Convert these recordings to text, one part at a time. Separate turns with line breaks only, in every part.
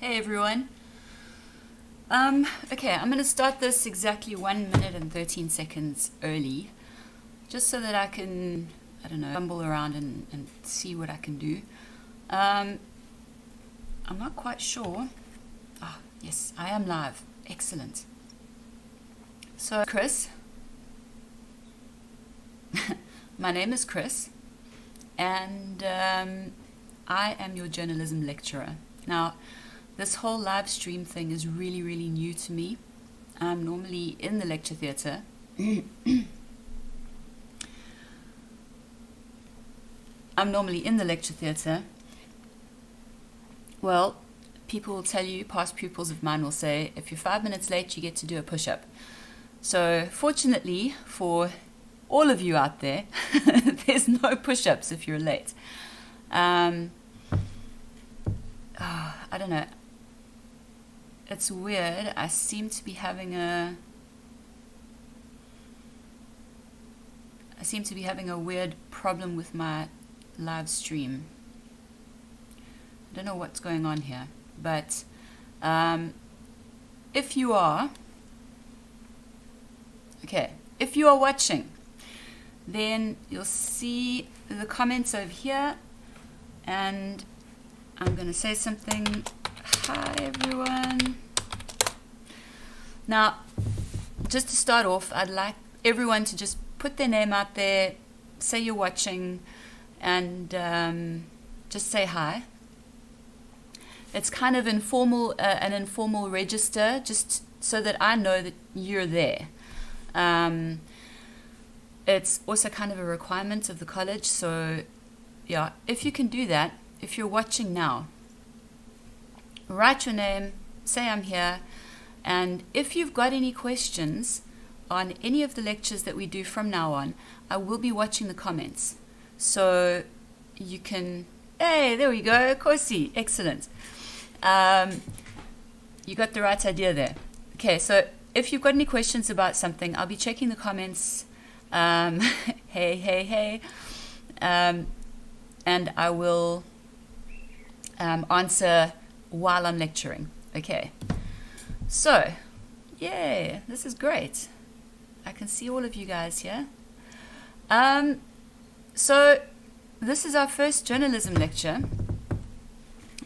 Hey everyone. Okay, I'm going to start this exactly 1 minute and 13 seconds early, just so that I can, I don't know, fumble around and see what I can do. I'm not quite sure. Ah, yes, I am live. Excellent. So, Chris. My name is Chris, and I am your journalism lecturer. Now, this whole live stream thing is really, really new to me. I'm normally in the lecture theatre. Well, people will tell you, past pupils of mine will say, if you're 5 minutes late, you get to do a push-up. So, fortunately for all of you out there, there's no push-ups if you're late. I don't know. It's weird. I seem to be having a weird problem with my live stream. I don't know what's going on here, but if you are watching, then you'll see the comments over here, and I'm going to say something. Hi everyone. Now, just to start off, I'd like everyone to just put their name out there, say you're watching, and just say hi. It's kind of informal, an informal register, just so that I know that you're there. It's also kind of a requirement of the college, so yeah, if you can do that, if you're watching now, write your name, say I'm here, and if you've got any questions on any of the lectures that we do from now on, I will be watching the comments. So you can, hey, there we go, Kosi, excellent. You got the right idea there. Okay, so if you've got any questions about something, I'll be checking the comments. Hey. And I will answer while I'm lecturing. Okay. So, yeah, this is great. I can see all of you guys here. So, this is our first journalism lecture.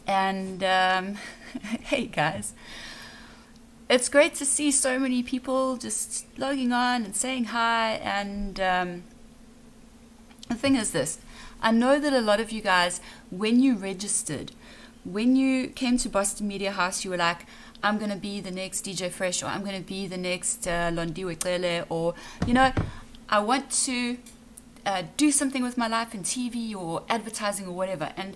And, hey guys. It's great to see so many people just logging on and saying hi. And the thing is this. I know that a lot of you guys, when you registered, when you came to Boston Media House, you were like, I'm going to be the next DJ Fresh, or I'm going to be the next Londiwe Clele, or, you know, I want to do something with my life in TV or advertising or whatever. And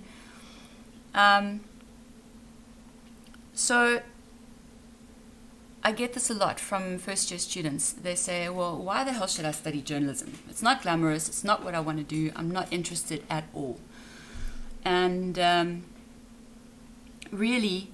so I get this a lot from first-year students. They say, well, why the hell should I study journalism? It's not glamorous. It's not what I want to do. I'm not interested at all. And really,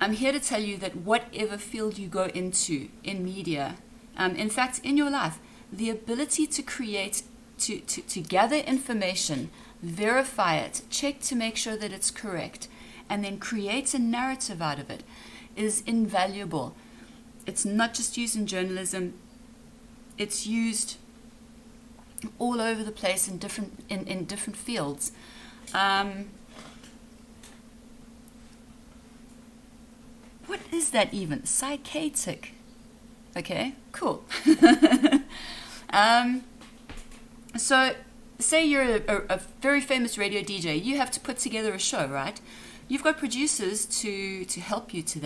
I'm here to tell you that whatever field you go into in media, in fact, in your life, the ability to create, to gather information, verify it, check to make sure that it's correct, and then create a narrative out of it is invaluable. It's not just used in journalism. It's used all over the place in different fields. What is that even? Psychatic. Okay, cool. So, say you're a very famous radio DJ. You have to put together a show, right? You've got producers to help you to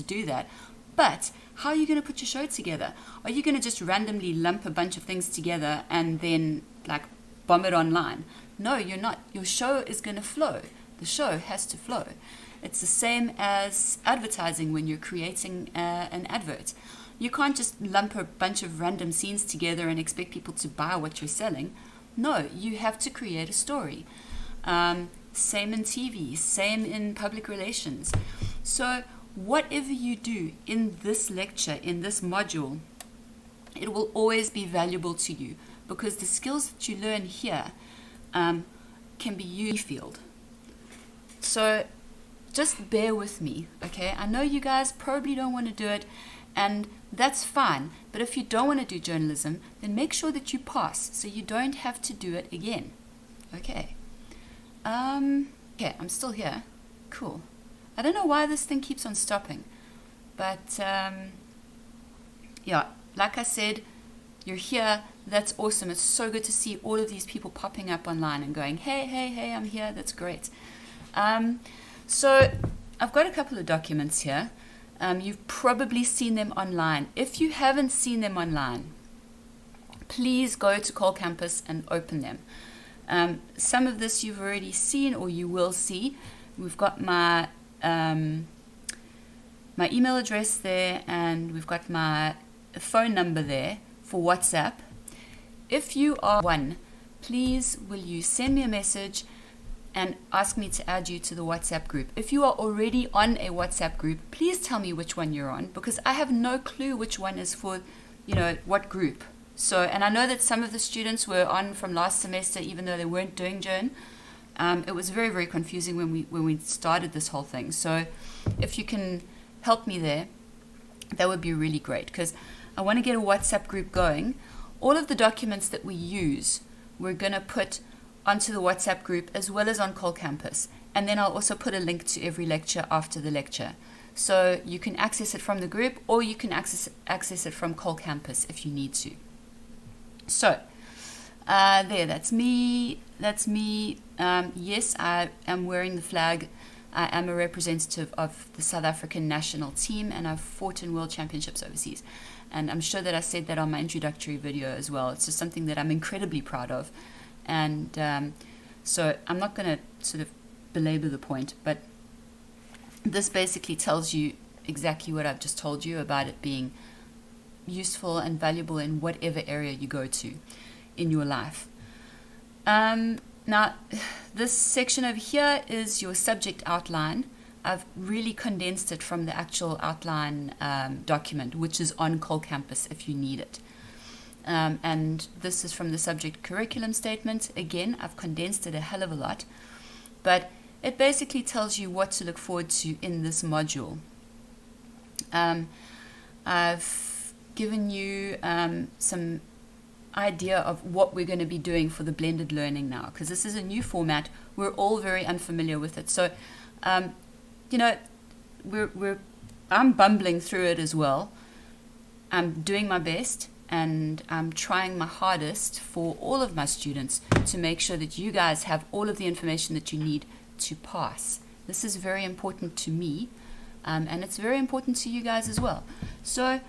do that. But how are you going to put your show together? Are you going to just randomly lump a bunch of things together and then like bomb it online? No, you're not. Your show is going to flow. The show has to flow. It's the same as advertising when you're creating an advert. You can't just lump a bunch of random scenes together and expect people to buy what you're selling. No, you have to create a story. Same in TV, same in public relations. So whatever you do in this lecture, in this module, it will always be valuable to you because the skills that you learn here can be used in the field. So just bear with me, okay? I know you guys probably don't want to do it, and that's fine. But if you don't want to do journalism, then make sure that you pass so you don't have to do it again. Okay. Okay, I'm still here. Cool. I don't know why this thing keeps on stopping. But, yeah, like I said, you're here. That's awesome. It's so good to see all of these people popping up online and going, hey, hey, hey, I'm here. That's great. So I've got a couple of documents here. You've probably seen them online. If you haven't seen them online, please go to Cole Campus and open them. Some of this you've already seen or you will see. We've got my my email address there, and we've got my phone number there for WhatsApp. If you are one, please will you send me a message and ask me to add you to the WhatsApp group. If you are already on a WhatsApp group, please tell me which one you're on, because I have no clue which one is for, what group. So, and I know that some of the students were on from last semester, even though they weren't doing Journ. It was very, very confusing when we started this whole thing. So if you can help me there, that would be really great, because I want to get a WhatsApp group going. All of the documents that we use, we're going to put onto the WhatsApp group as well as on Cole Campus. And then I'll also put a link to every lecture after the lecture. So you can access it from the group, or you can access it from Cole Campus if you need to. So, that's me. That's me. Yes, I am wearing the flag. I am a representative of the South African national team, and I've fought in world championships overseas. And I'm sure that I said that on my introductory video as well. It's just something that I'm incredibly proud of. And so I'm not going to sort of belabor the point, but this basically tells you exactly what I've just told you about it being useful and valuable in whatever area you go to in your life. Now, this section over here is your subject outline. I've really condensed it from the actual outline document, which is on Cole Campus if you need it. And this is from the subject curriculum statement. Again, I've condensed it a hell of a lot, but it basically tells you what to look forward to in this module. I've given you some idea of what we're going to be doing for the blended learning now, because this is a new format. We're all very unfamiliar with it. So, I'm bumbling through it as well. I'm doing my best, and I'm trying my hardest for all of my students to make sure that you guys have all of the information that you need to pass. This is very important to me, and it's very important to you guys as well. So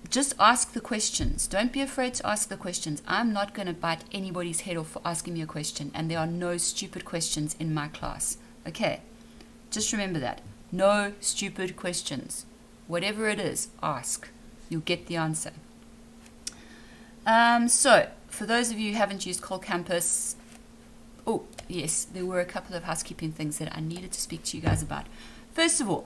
just ask the questions. Don't be afraid to ask the questions. I'm not going to bite anybody's head off for asking me a question, and there are no stupid questions in my class. Okay, just remember that. No stupid questions. Whatever it is, ask. You'll get the answer. So, for those of you who haven't used Cole Campus, oh, yes, there were a couple of housekeeping things that I needed to speak to you guys about. First of all,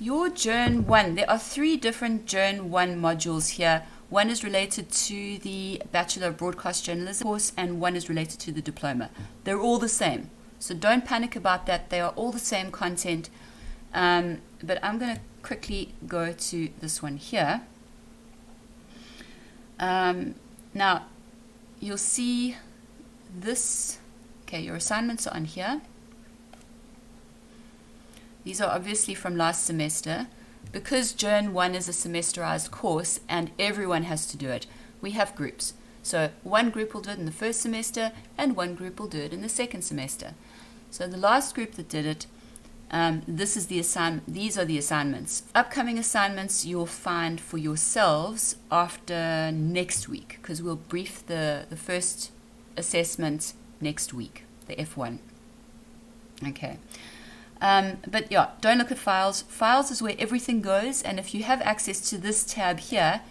your JRN1, there are 3 different JRN1 modules here. One is related to the Bachelor of Broadcast Journalism course, and one is related to the diploma. They're all the same, so don't panic about that. They are all the same content, but I'm going to quickly go to this one here. Now, you'll see this. Okay, your assignments are on here. These are obviously from last semester. Because JRN1 is a semesterized course and everyone has to do it, we have groups. So one group will do it in the first semester and one group will do it in the second semester. So the last group that did it, these are the assignments. Upcoming assignments you'll find for yourselves after next week, because we'll brief the first assessment next week, the F1. Okay. But yeah, don't look at files. Files is where everything goes, and if you have access to this tab here,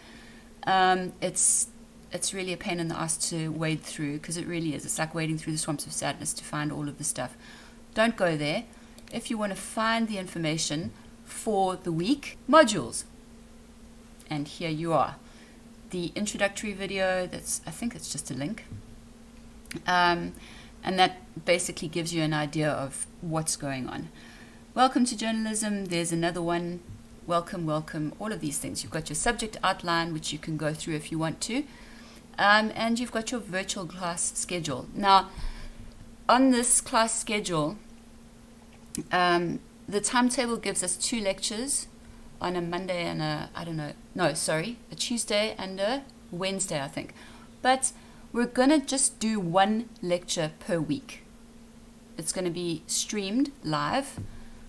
it's really a pain in the ass to wade through, because it really is. It's like wading through the swamps of sadness to find all of the stuff. Don't go there. If you want to find the information for the week, modules. And here you are. The introductory video, I think it's just a link. And that basically gives you an idea of what's going on. Welcome to journalism. There's another one. Welcome, welcome. All of these things. You've got your subject outline, which you can go through if you want to. And you've got your virtual class schedule. Now, on this class schedule, the timetable gives us 2 lectures on a Monday and a Tuesday and a Wednesday, I think. But we're going to just do 1 lecture per week. It's going to be streamed live.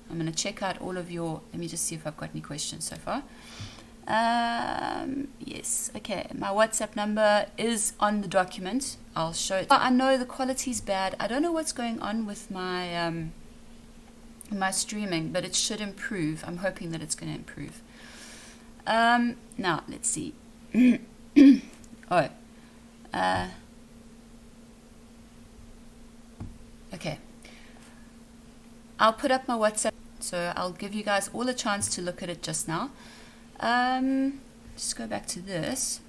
I'm going to check out all of your, let me just see if I've got any questions so far. Yes, okay. My WhatsApp number is on the document. I'll show it. I know the quality's bad. I don't know what's going on with my my streaming, but it should improve. I'm hoping that it's going to improve. Now, let's see. Okay. I'll put up my WhatsApp, so I'll give you guys all a chance to look at it just now. Just go back to this.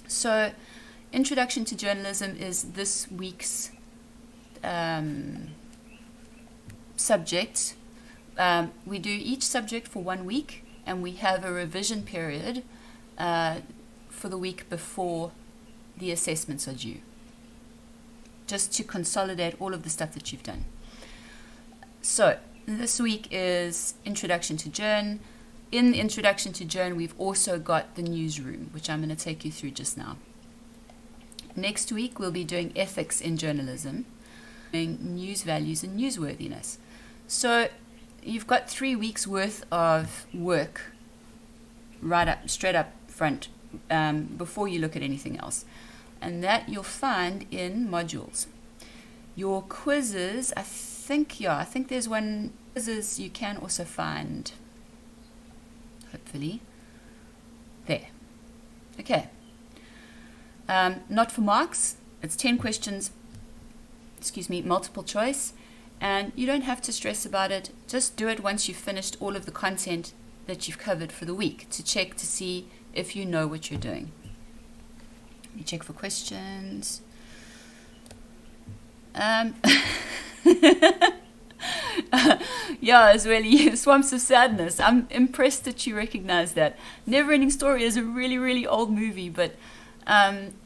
So, Introduction to Journalism is this week's subject. We do each subject for 1 week, and we have a revision period for the week before the assessments are due, just to consolidate all of the stuff that you've done. So this week is Introduction to Journ. In the Introduction to Journ, we've also got the newsroom, which I'm going to take you through just now. Next week, we'll be doing ethics in journalism, doing news values and newsworthiness. So you've got 3 weeks worth of work straight up front before you look at anything else. And that you'll find in modules. Your quizzes, I think there's one quizzes you can also find, hopefully, there. Okay. Not for marks. It's 10 questions, multiple choice. And you don't have to stress about it. Just do it once you've finished all of the content that you've covered for the week to check to see if you know what you're doing. You check for questions. Yeah, it's really Swamps of Sadness. I'm impressed that you recognize that. Neverending Story is a really, really old movie, but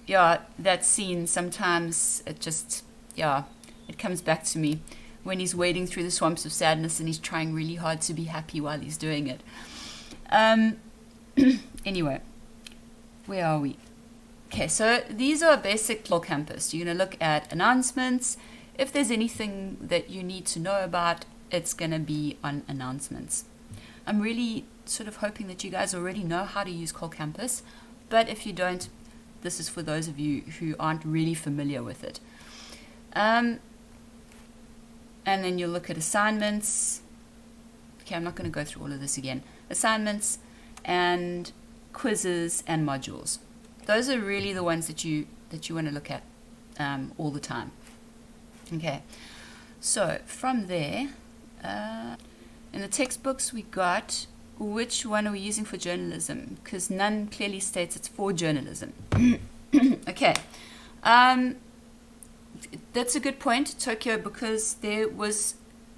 yeah, that scene sometimes it comes back to me when he's wading through the swamps of sadness and he's trying really hard to be happy while he's doing it. Anyway, where are we? Okay, so these are basic whole campus. You're going to look at announcements. If there's anything that you need to know about, it's going to be on announcements. I'm really sort of hoping that you guys already know how to use Call Campus, but if you don't, this is for those of you who aren't really familiar with it. And then you'll look at assignments. Okay, I'm not going to go through all of this again. Assignments and quizzes and modules. Those are really the ones that you want to look at all the time. Okay, so from there, in the textbooks we got, which one are we using for journalism? Because none clearly states it's for journalism. Okay, that's a good point, Tokyo, because they've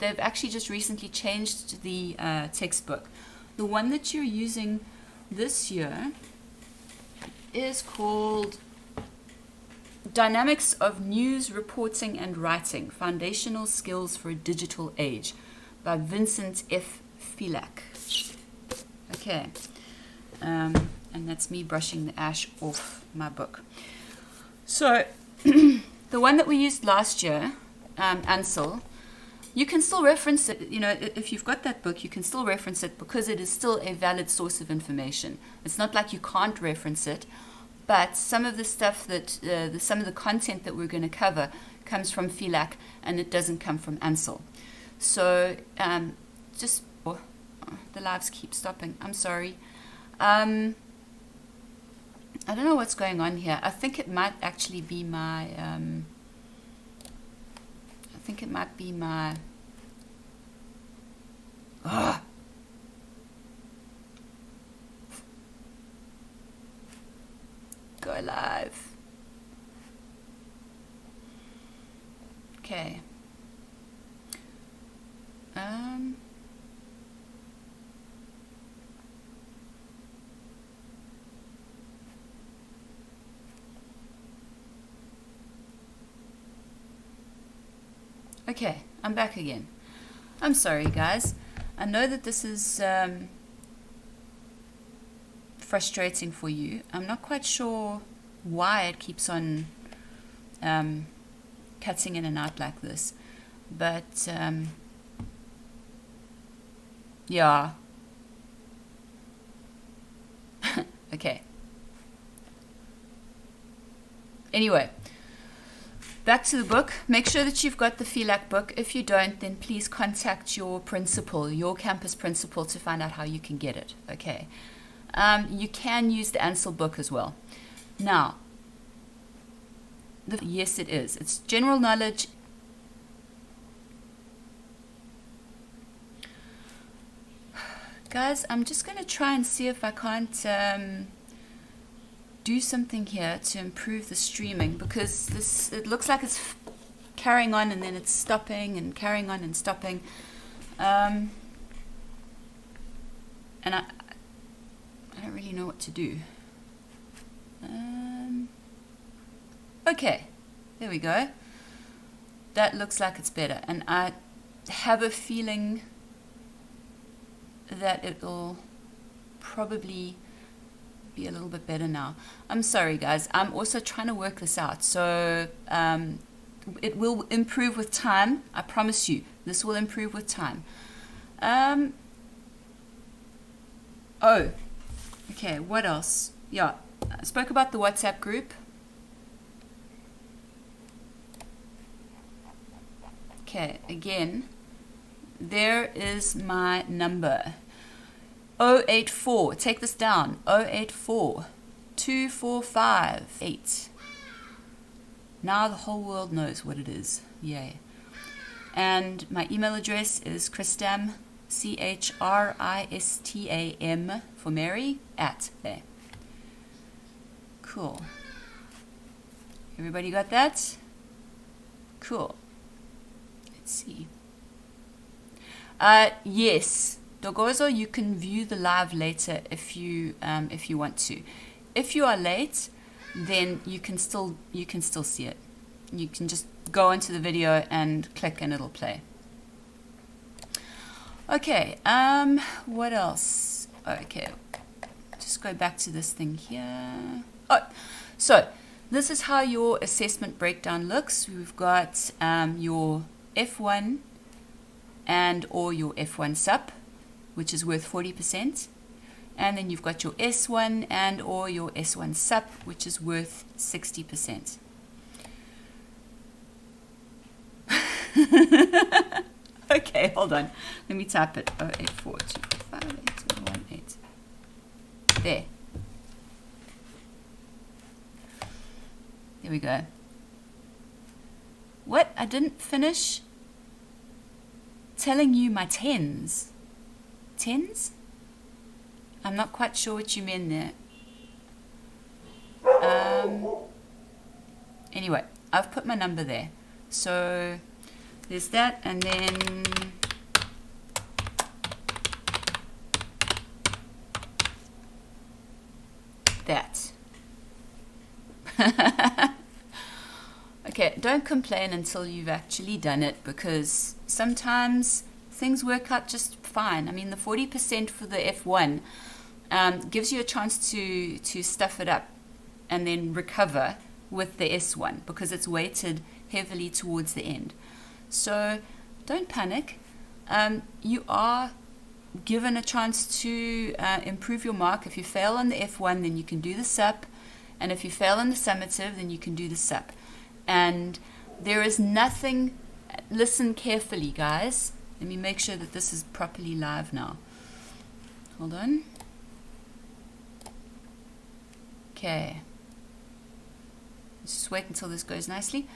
actually just recently changed the textbook. The one that you're using this year is called Dynamics of News Reporting and Writing, Foundational Skills for a Digital Age by Vincent F. Filak. Okay, and that's me brushing the ash off my book. So, the one that we used last year, Ansel, you can still reference it. You know, if you've got that book, you can still reference it because it is still a valid source of information. It's not like you can't reference it, but some of the stuff that, some of the content that we're going to cover comes from Filak, and it doesn't come from Ansel. So, the lives keep stopping. I'm sorry. I don't know what's going on here. I think it might actually be my, go live. Okay. Okay, I'm back again. I'm sorry, guys. I know that this is frustrating for you. I'm not quite sure why it keeps on cutting in and out like this, but yeah. Okay. Anyway, back to the book. Make sure that you've got the FELAC book. If you don't, then please contact your principal, your campus principal, to find out how you can get it. Okay. You can use the Ansel book as well. Now, yes, it is. It's general knowledge. Guys, I'm just going to try and see if I can't do something here to improve the streaming, because it looks like it's carrying on and then it's stopping and carrying on and stopping. And I don't really know what to do. Okay, there we go. That looks like it's better, and I have a feeling that it'll probably be a little bit better now. I'm sorry, guys. I'm also trying to work this out, so it will improve with time. I promise you, this will improve with time. Oh, okay. What else? Yeah, I spoke about the WhatsApp group. Okay, again, there is my number. 084, take this down. 084 245 8. Now the whole world knows what it is. Yay. And my email address is Christam, CHRISTAM for Mary, @ there. Cool. Everybody got that? Cool. Let's see. Yes, Dogozo, you can view the live later if you want to. If you are late, then you can still see it. You can just go into the video and click and it'll play. Okay, what else? Okay, just go back to this thing here. Oh, so this is how your assessment breakdown looks. We've got your F1 and or your F1 sup, which is worth 40%. And then you've got your S1 and or your S1 sup, which is worth 60%. Okay, hold on. Let me type it. 084 245 8218. There. There we go. What? I didn't finish telling you my tens. Tens? I'm not quite sure what you meant there. Anyway, I've put my number there. So there's that, and then that. Okay, don't complain until you've actually done it, because sometimes things work out just fine. I mean, the 40% for the F1 gives you a chance to stuff it up and then recover with the S1, because it's weighted heavily towards the end. So don't panic. You are given a chance to improve your mark. If you fail on the F1, then you can do the SUP, and if you fail on the summative, then you can do the SUP. And there is nothing, listen carefully, guys. Let me make sure that this is properly live now. Hold on. Okay. Let's just wait until this goes nicely.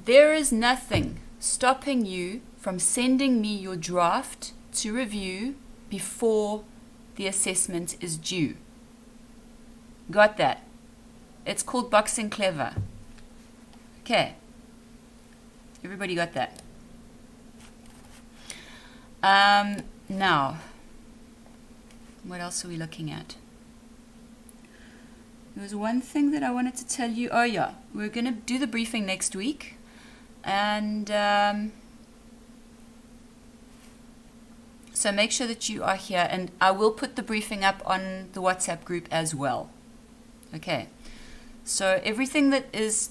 There is nothing stopping you from sending me your draft to review before the assessment is due. Got that? It's called Boxing Clever. Okay. Everybody got that? Now, what else are we looking at? There was one thing that I wanted to tell you. Oh yeah, we're going to do the briefing next week. And so make sure that you are here. And I will put the briefing up on the WhatsApp group as well. Okay. So everything that is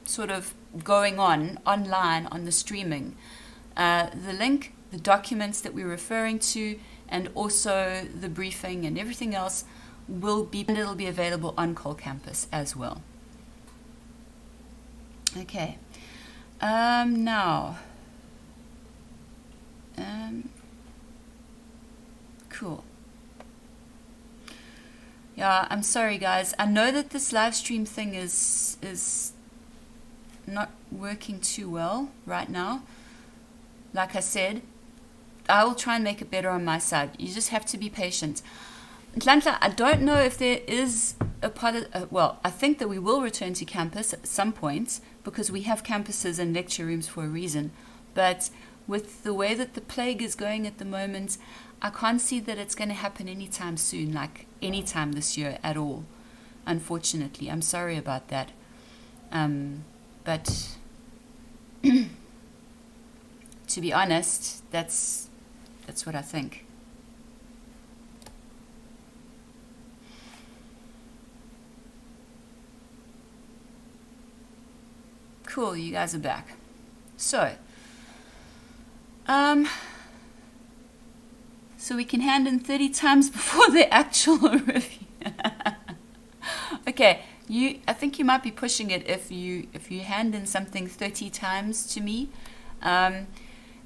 sort of going on online on the streaming, the link, the documents that we're referring to, and also the briefing and everything else will be, and it'll be available on Cole Campus as well. Okay. Now, cool. Yeah, I'm sorry guys. I know that this live stream thing is not working too well right now. Like I said, I will try and make it better on my side. You just have to be patient. Atlanta, I don't know if there is a part of, well, I think that we will return to campus at some point because we have campuses and lecture rooms for a reason. But with the way that the plague is going at the moment, I can't see that it's going to happen anytime soon, like anytime this year at all. Unfortunately, I'm sorry about that. But to be honest, that's what I think. Cool, you guys are back. So we can hand in 30 times before the actual review. Okay, I think you might be pushing it if you hand in something 30 times to me.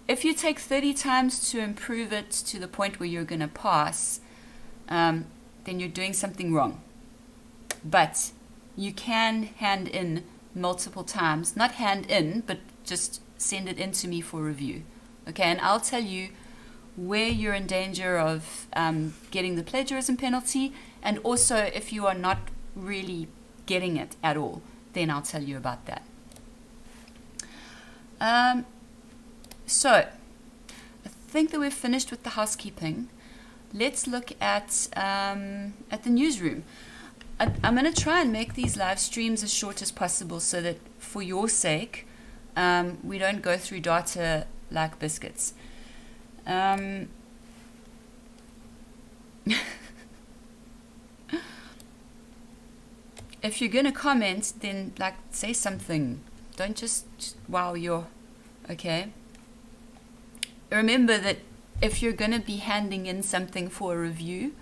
If you take 30 times to improve it to the point where you're going to pass, then you're doing something wrong. But you can hand in multiple times, not hand in, but just send it in to me for review. Okay, and I'll tell you where you're in danger of getting the plagiarism penalty, and also if you are not really getting it at all, then I'll tell you about that. So I think that we've finished with the housekeeping. Let's look at the newsroom. I'm going to try and make these live streams as short as possible so that for your sake, we don't go through data like biscuits. If you're going to comment, then like say something. Don't just wow, you're okay. Remember that if you're going to be handing in something for a review,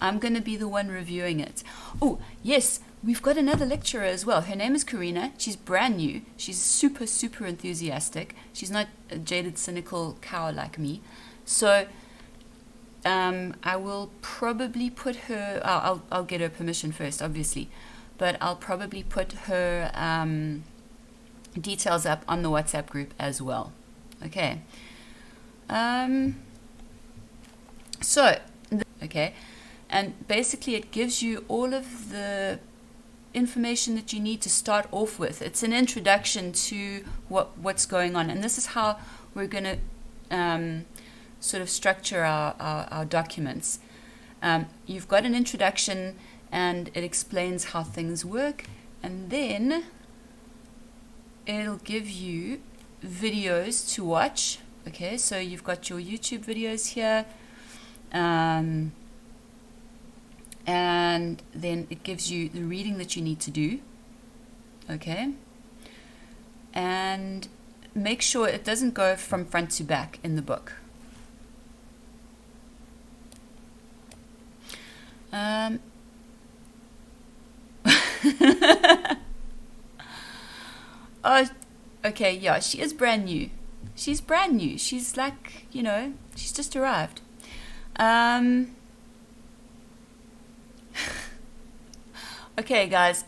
I'm going to be the one reviewing it. Oh, yes, we've got another lecturer as well. Her name is Karina. She's brand new. She's super, super enthusiastic. She's not a jaded, cynical cow like me. So I will probably put her, I'll get her permission first, obviously. But I'll probably put her details up on the WhatsApp group as well. Okay. Okay. And basically it gives you all of the information that you need to start off with. It's an introduction to what's going on. And this is how we're going to sort of structure our documents. You've got an introduction and it explains how things work. And then it'll give you videos to watch. Okay, so you've got your YouTube videos here. And then it gives you the reading that you need to do. Okay. And make sure it doesn't go from front to back in the book. Oh, okay, yeah, she is brand new. She's brand new. She's like, she's just arrived. Okay, guys,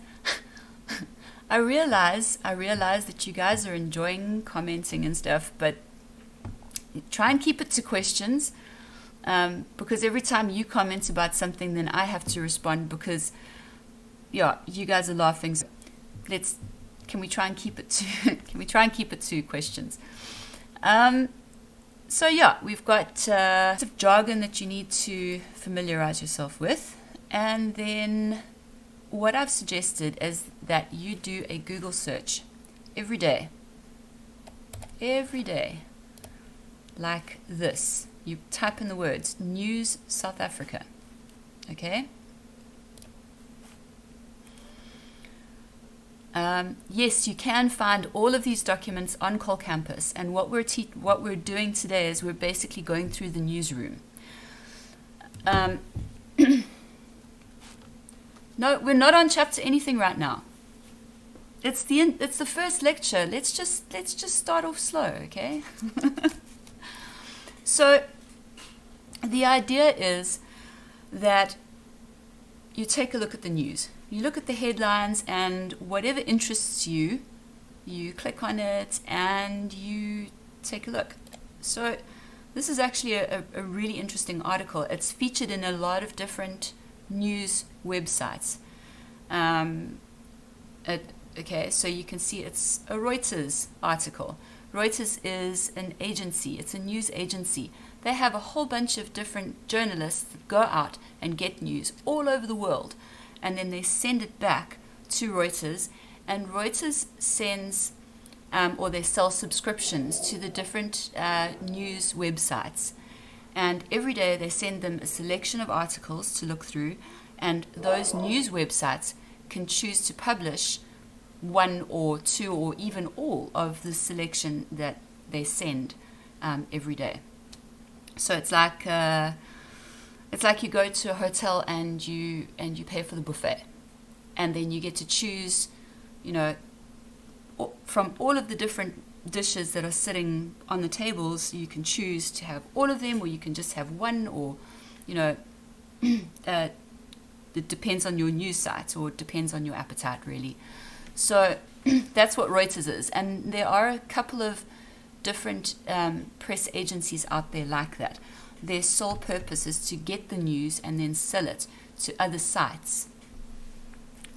I realize that you guys are enjoying commenting and stuff, but try and keep it to questions, because every time you comment about something, then I have to respond because, yeah, you guys are laughing. So let's can we try and keep it to can we try and keep it to questions? So yeah, we've got some jargon that you need to familiarize yourself with, and then what I've suggested is that you do a Google search every day, like this. You type in the words News South Africa, okay? Yes, you can find all of these documents on Col Campus, and what we're doing today is we're basically going through the newsroom. No, we're not on chapter anything right now. It's the first lecture. Let's just start off slow, okay? So the idea is that you take a look at the news. You look at the headlines, and whatever interests you, you click on it and you take a look. So this is actually a really interesting article. It's featured in a lot of different news websites. Okay, so you can see it's a Reuters article. Reuters is an agency. It's a news agency. They have a whole bunch of different journalists that go out and get news all over the world, and then they send it back to Reuters, and Reuters sends or they sell subscriptions to the different news websites, and every day they send them a selection of articles to look through, and those news websites can choose to publish one or two or even all of the selection that they send every day. So it's like you go to a hotel and you pay for the buffet, and then you get to choose, from all of the different dishes that are sitting on the tables. You can choose to have all of them, or you can just have one, or it depends on your news site, or it depends on your appetite, really. So that's what Reuters is, and there are a couple of different press agencies out there like that. Their sole purpose is to get the news and then sell it to other sites.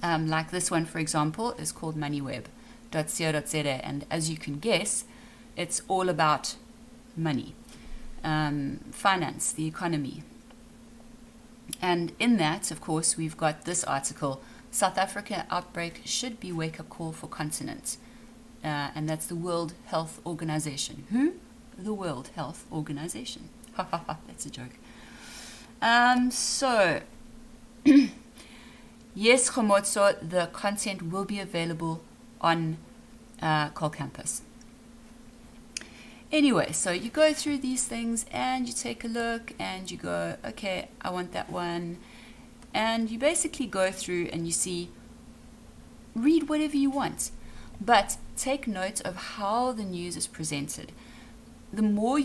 Like this one, for example, is called moneyweb.co.za, and as you can guess, it's all about money, finance, the economy. And in that, of course, we've got this article, South Africa outbreak should be wake-up call for continent. And that's the World Health Organization. Who? The World Health Organization. Ha ha ha, that's a joke. So, yes, Khomotso, the content will be available on Col Campus. Anyway, so you go through these things and you take a look and you go, okay, I want that one. And you basically go through and you see, read whatever you want, but take note of how the news is presented. The more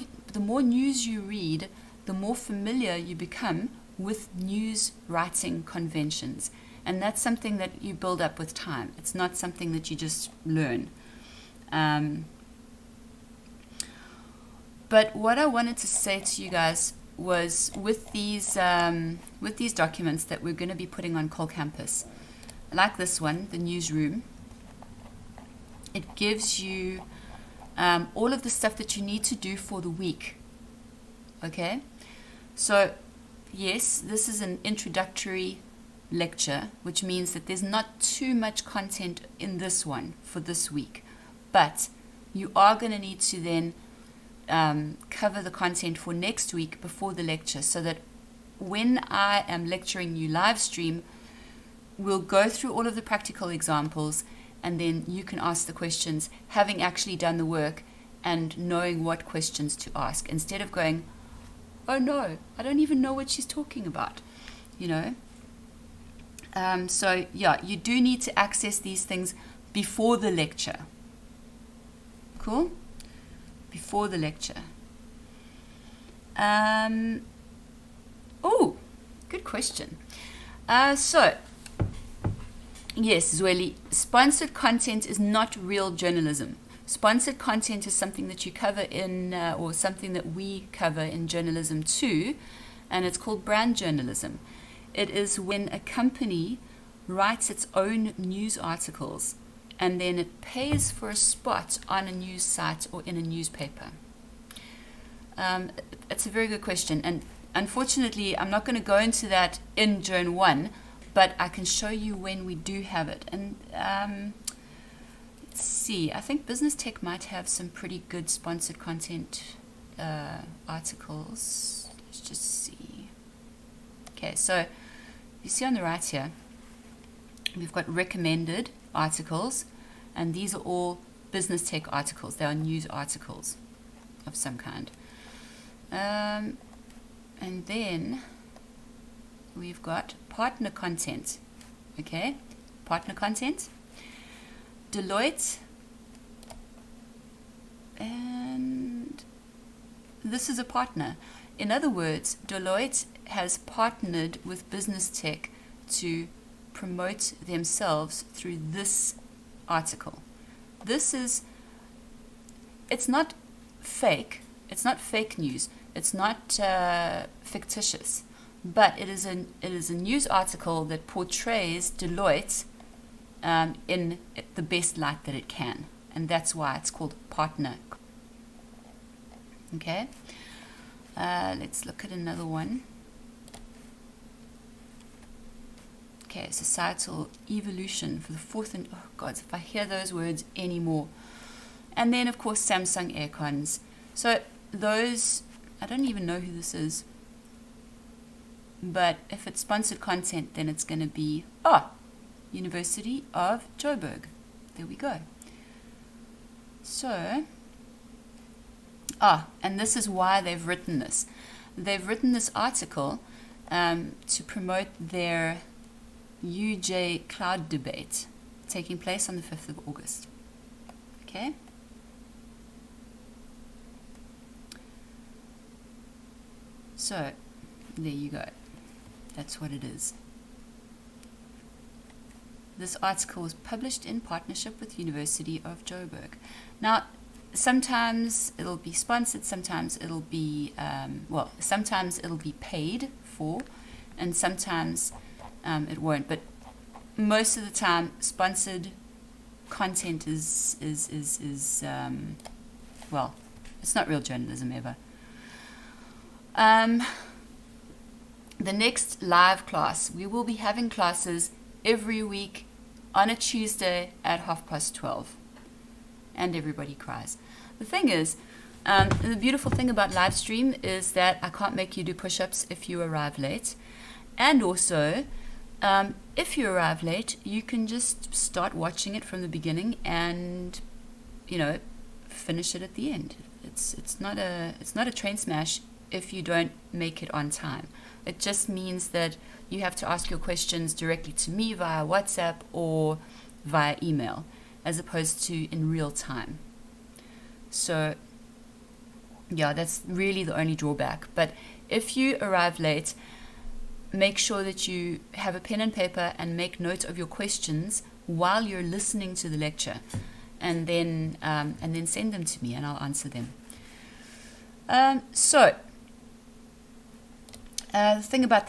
news you read, the more familiar you become with news writing conventions. And that's something that you build up with time. It's not something that you just learn. But what I wanted to say to you guys was with these documents that we're going to be putting on Col Campus, like this one, the newsroom, it gives you all of the stuff that you need to do for the week. Okay? So, yes, this is an introductory lecture, which means that there's not too much content in this one for this week. But you are going to need to then cover the content for next week before the lecture, so that when I am lecturing you live stream, we'll go through all of the practical examples, and then you can ask the questions, having actually done the work and knowing what questions to ask, instead of going, oh no, I don't even know what she's talking about, So yeah, you do need to access these things before the lecture. Cool? Before the lecture. Oh, good question. So, yes, Zweli, sponsored content is not real journalism. Sponsored content is something that you cover in, or something that we cover in journalism too, and it's called brand journalism. It is when a company writes its own news articles and then it pays for a spot on a news site or in a newspaper? It's a very good question, and unfortunately I'm not going to go into that in JRN1, but I can show you when we do have it. And let's see, I think Business Tech might have some pretty good sponsored content articles. Let's just see. Okay, so you see on the right here, we've got recommended articles, and these are all Business Tech articles. They are news articles of some kind. And then we've got partner content. Okay, partner content. Deloitte, and this is a partner. In other words, Deloitte has partnered with Business Tech to promote themselves through this article. It's not fake. It's not fake news. It's not fictitious, but it is a news article that portrays Deloitte in the best light that it can, and that's why it's called partner. Okay, let's look at another one. Okay, societal evolution for the fourth, and oh God, if I hear those words anymore. And then of course Samsung aircons. So those, I don't even know who this is, but if it's sponsored content, then it's going to be University of Joburg. There we go. So and this is why they've written this. They've written this article to promote their UJ cloud debate taking place on the 5th of August. Okay. So there you go. That's what it is. This article was published in partnership with University of Joburg. Now, sometimes it'll be sponsored, sometimes it'll be, sometimes it'll be paid for, and sometimes it won't. But most of the time, sponsored content is it's not real journalism ever. The next live class, we will be having classes every week on a Tuesday at 12:30. And everybody cries. The thing is, the beautiful thing about live stream is that I can't make you do push-ups if you arrive late. And also, if you arrive late, you can just start watching it from the beginning and, finish it at the end. It's not a train smash if you don't make it on time. It just means that you have to ask your questions directly to me via WhatsApp or via email, as opposed to in real time. So, yeah, that's really the only drawback. But if you arrive late, make sure that you have a pen and paper and make note of your questions while you're listening to the lecture, and then send them to me and I'll answer them. The thing about